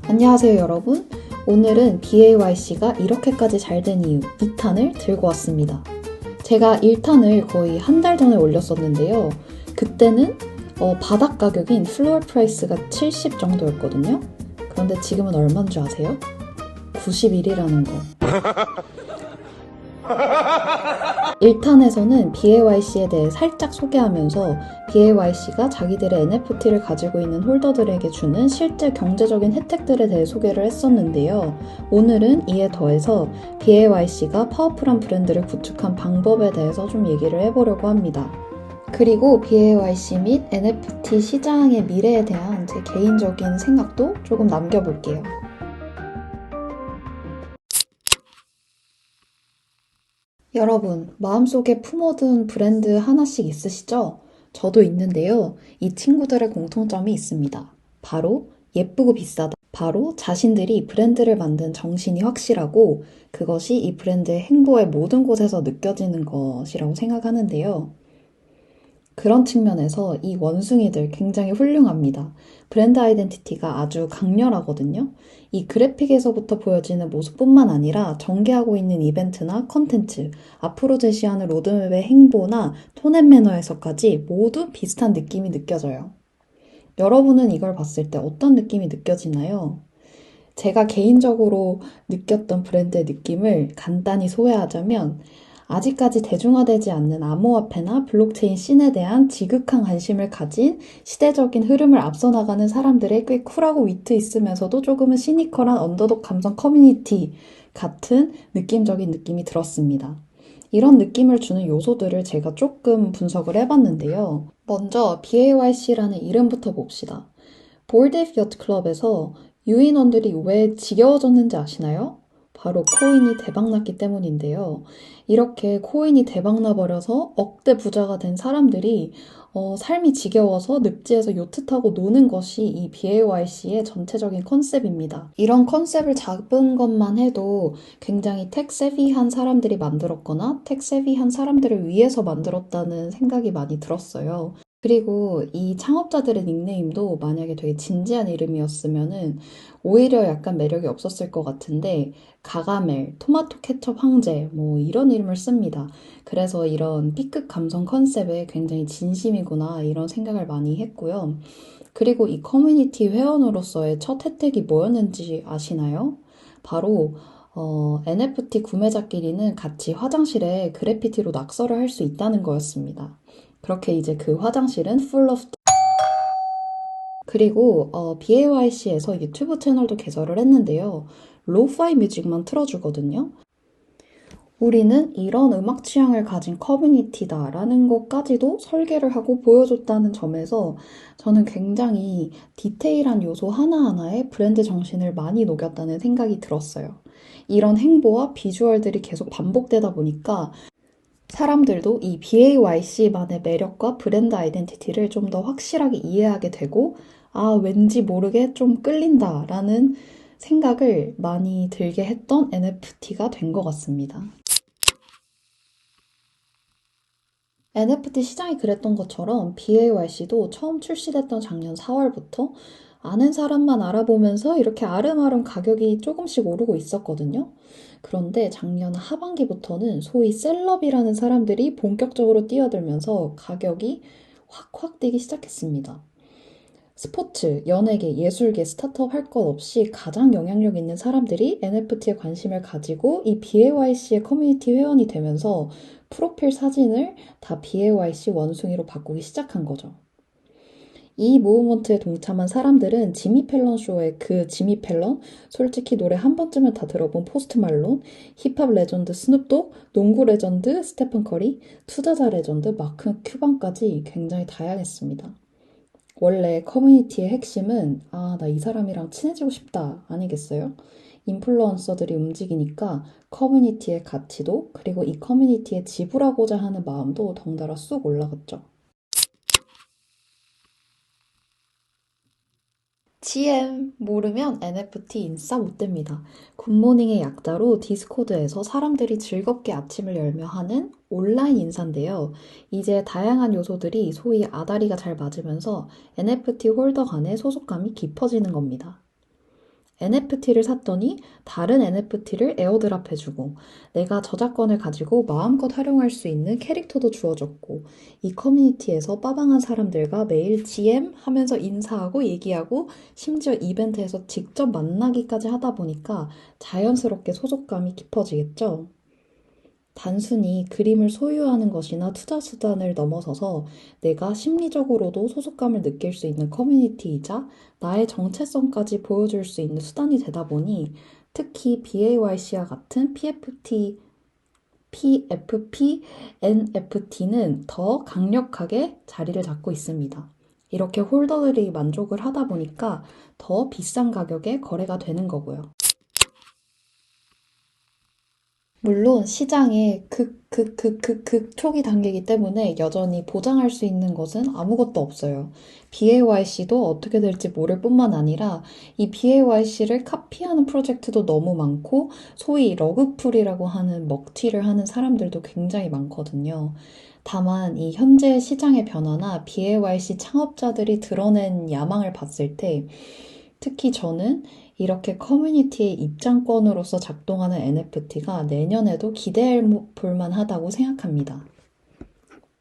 안녕하세요 여러분. 오늘은 BAYC가 이렇게까지 잘 된 이유 2탄을 들고 왔습니다. 제가 1탄을 거의 한 달 전에 올렸었는데요. 그때는 바닥 가격인 플로어 프라이스가 70 정도였거든요. 그런데 지금은 얼마인 줄 아세요? 91이라는 거. 1탄에서는 BAYC에 대해 살짝 소개하면서 BAYC가 자기들의 NFT를 가지고 있는 홀더들에게 주는 실제 경제적인 혜택들에 대해 소개를 했었는데요. 오늘은 이에 더해서 BAYC가 파워풀한 브랜드를 구축한 방법에 대해서 좀 얘기를 해보려고 합니다. 그리고 BAYC 및 NFT 시장의 미래에 대한 제 개인적인 생각도 조금 남겨볼게요. 여러분, 마음속에 품어둔 브랜드 하나씩 있으시죠? 저도 있는데요. 이 친구들의 공통점이 있습니다. 바로 예쁘고 비싸다. 바로 자신들이 브랜드를 만든 정신이 확실하고 그것이 이 브랜드의 행보의 모든 곳에서 느껴지는 것이라고 생각하는데요. 그런 측면에서 이 원숭이들 굉장히 훌륭합니다. 브랜드 아이덴티티가 아주 강렬하거든요. 이 그래픽에서부터 보여지는 모습뿐만 아니라 전개하고 있는 이벤트나 컨텐츠, 앞으로 제시하는 로드맵의 행보나 톤앤 매너에서까지 모두 비슷한 느낌이 느껴져요. 여러분은 이걸 봤을 때 어떤 느낌이 느껴지나요? 제가 개인적으로 느꼈던 브랜드의 느낌을 간단히 소개하자면 아직까지 대중화되지 않는 암호화폐나 블록체인 씬에 대한 지극한 관심을 가진 시대적인 흐름을 앞서 나가는 사람들의 꽤 쿨하고 위트 있으면서도 조금은 시니컬한 언더독 감성 커뮤니티 같은 느낌적인 느낌이 들었습니다. 이런 느낌을 주는 요소들을 제가 조금 분석을 해봤는데요. 먼저 BAYC라는 이름부터 봅시다. 볼데이프 여트 클럽에서 유인원들이 왜 지겨워졌는지 아시나요? 바로 코인이 대박났기 때문인데요. 이렇게 코인이 대박나버려서 억대 부자가 된 사람들이 삶이 지겨워서 늪지에서 요트 타고 노는 것이 이 BAYC의 전체적인 컨셉입니다. 이런 컨셉을 잡은 것만 해도 굉장히 텍세비한 사람들이 만들었거나 텍세비한 사람들을 위해서 만들었다는 생각이 많이 들었어요. 그리고 이 창업자들의 닉네임도 만약에 되게 진지한 이름이었으면은 오히려 약간 매력이 없었을 것 같은데 가가멜, 토마토 케첩 황제 뭐 이런 이름을 씁니다. 그래서 이런 B급 감성 컨셉에 굉장히 진심이구나 이런 생각을 많이 했고요. 그리고 이 커뮤니티 회원으로서의 첫 혜택이 뭐였는지 아시나요? 바로 NFT 구매자끼리는 같이 화장실에 그래피티로 낙서를 할 수 있다는 거였습니다. 그렇게 이제 그 화장실은 full of 그리고 BAYC에서 유튜브 채널도 개설을 했는데요. 로파이 뮤직만 틀어주거든요. 우리는 이런 음악 취향을 가진 커뮤니티다라는 것까지도 설계를 하고 보여줬다는 점에서 저는 굉장히 디테일한 요소 하나하나에 브랜드 정신을 많이 녹였다는 생각이 들었어요. 이런 행보와 비주얼들이 계속 반복되다 보니까 사람들도 이 BAYC만의 매력과 브랜드 아이덴티티를 좀 더 확실하게 이해하게 되고, 아, 왠지 모르게 좀 끌린다라는 생각을 많이 들게 했던 NFT가 된 것 같습니다. NFT 시장이 그랬던 것처럼 BAYC도 처음 출시됐던 작년 4월부터 아는 사람만 알아보면서 이렇게 아름아름 가격이 조금씩 오르고 있었거든요. 그런데 작년 하반기부터는 소위 셀럽이라는 사람들이 본격적으로 뛰어들면서 가격이 확확 뛰기 시작했습니다. 스포츠, 연예계, 예술계, 스타트업 할 것 없이 가장 영향력 있는 사람들이 NFT에 관심을 가지고 이 BAYC의 커뮤니티 회원이 되면서 프로필 사진을 다 BAYC 원숭이로 바꾸기 시작한 거죠. 이 무브먼트에 동참한 사람들은 지미 펠런 쇼의 그 지미 펠런, 솔직히 노래 한 번쯤은 다 들어본 포스트 말론, 힙합 레전드 스눕독, 농구 레전드 스테픈 커리, 투자자 레전드 마크 큐반까지 굉장히 다양했습니다. 원래 커뮤니티의 핵심은 나 이 사람이랑 친해지고 싶다 아니겠어요? 인플루언서들이 움직이니까 커뮤니티의 가치도 그리고 이 커뮤니티에 지불하고자 하는 마음도 덩달아 쑥 올라갔죠. GM 모르면 NFT 인싸 못 됩니다. 굿모닝의 약자로 디스코드에서 사람들이 즐겁게 아침을 열며 하는 온라인 인사인데요. 이제 다양한 요소들이 소위 아다리가 잘 맞으면서 NFT 홀더 간의 소속감이 깊어지는 겁니다. NFT를 샀더니 다른 NFT를 에어드랍 해주고 내가 저작권을 가지고 마음껏 활용할 수 있는 캐릭터도 주어졌고 이 커뮤니티에서 빠방한 사람들과 매일 GM 하면서 인사하고 얘기하고 심지어 이벤트에서 직접 만나기까지 하다 보니까 자연스럽게 소속감이 깊어지겠죠. 단순히 그림을 소유하는 것이나 투자 수단을 넘어서서 내가 심리적으로도 소속감을 느낄 수 있는 커뮤니티이자 나의 정체성까지 보여줄 수 있는 수단이 되다 보니 특히 BAYC와 같은 PFP, NFT는 더 강력하게 자리를 잡고 있습니다. 이렇게 홀더들이 만족을 하다 보니까 더 비싼 가격에 거래가 되는 거고요. 물론 시장에 초기 단계이기 때문에 여전히 보장할 수 있는 것은 아무것도 없어요. BAYC도 어떻게 될지 모를 뿐만 아니라 이 BAYC를 카피하는 프로젝트도 너무 많고 소위 러그풀이라고 하는 먹튀를 하는 사람들도 굉장히 많거든요. 다만 이 현재 시장의 변화나 BAYC 창업자들이 드러낸 야망을 봤을 때 특히 저는 이렇게 커뮤니티의 입장권으로서 작동하는 NFT가 내년에도 기대해 볼 만하다고 생각합니다.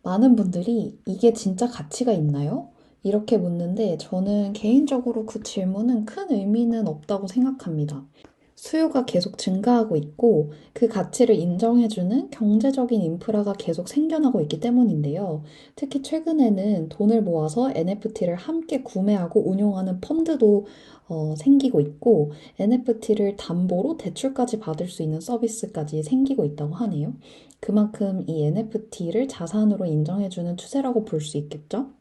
많은 분들이 이게 진짜 가치가 있나요? 이렇게 묻는데 저는 개인적으로 그 질문은 큰 의미는 없다고 생각합니다. 수요가 계속 증가하고 있고 그 가치를 인정해주는 경제적인 인프라가 계속 생겨나고 있기 때문인데요. 특히 최근에는 돈을 모아서 NFT를 함께 구매하고 운용하는 펀드도 생기고 있고 NFT를 담보로 대출까지 받을 수 있는 서비스까지 생기고 있다고 하네요. 그만큼 이 NFT를 자산으로 인정해주는 추세라고 볼 수 있겠죠?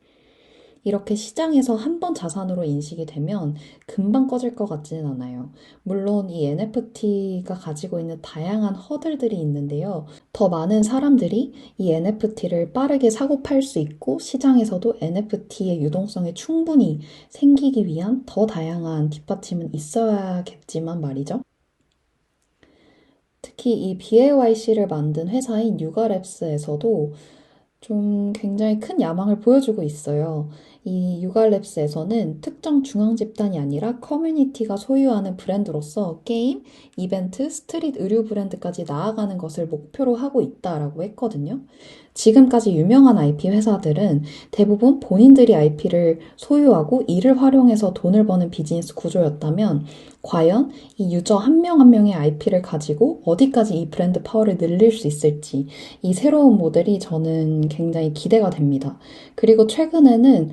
이렇게 시장에서 한 번 자산으로 인식이 되면 금방 꺼질 것 같지는 않아요. 물론 이 NFT가 가지고 있는 다양한 허들들이 있는데요. 더 많은 사람들이 이 NFT를 빠르게 사고 팔 수 있고 시장에서도 NFT의 유동성이 충분히 생기기 위한 더 다양한 뒷받침은 있어야겠지만 말이죠. 특히 이 BAYC를 만든 회사인 유가랩스에서도 좀 굉장히 큰 야망을 보여주고 있어요. 이 유갈랩스에서는 특정 중앙 집단이 아니라 커뮤니티가 소유하는 브랜드로서 게임, 이벤트, 스트릿 의류 브랜드까지 나아가는 것을 목표로 하고 있다라고 했거든요. 지금까지 유명한 IP 회사들은 대부분 본인들이 IP를 소유하고 이를 활용해서 돈을 버는 비즈니스 구조였다면 과연 이 유저 한 명 한 명의 IP를 가지고 어디까지 이 브랜드 파워를 늘릴 수 있을지 이 새로운 모델이 저는 굉장히 기대가 됩니다. 그리고 최근에는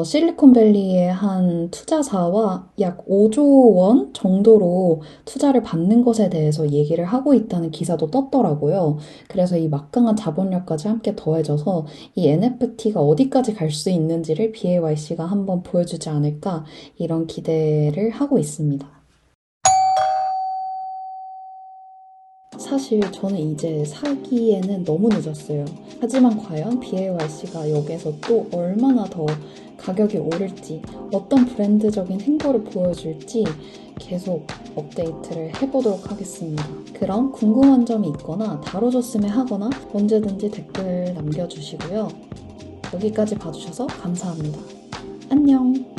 실리콘밸리의 한 투자사와 약 5조 원 정도로 투자를 받는 것에 대해서 얘기를 하고 있다는 기사도 떴더라고요. 그래서 이 막강한 자본력까지 함께 더해져서 이 NFT가 어디까지 갈 수 있는지를 BAYC가 한번 보여주지 않을까 이런 기대를 하고 있습니다. 사실 저는 이제 사기에는 너무 늦었어요. 하지만 과연 BAYC가 여기에서 또 얼마나 더 가격이 오를지, 어떤 브랜드적인 행보를 보여줄지 계속 업데이트를 해보도록 하겠습니다. 그럼 궁금한 점이 있거나 다뤄줬으면 하거나 언제든지 댓글 남겨주시고요. 여기까지 봐주셔서 감사합니다. 안녕!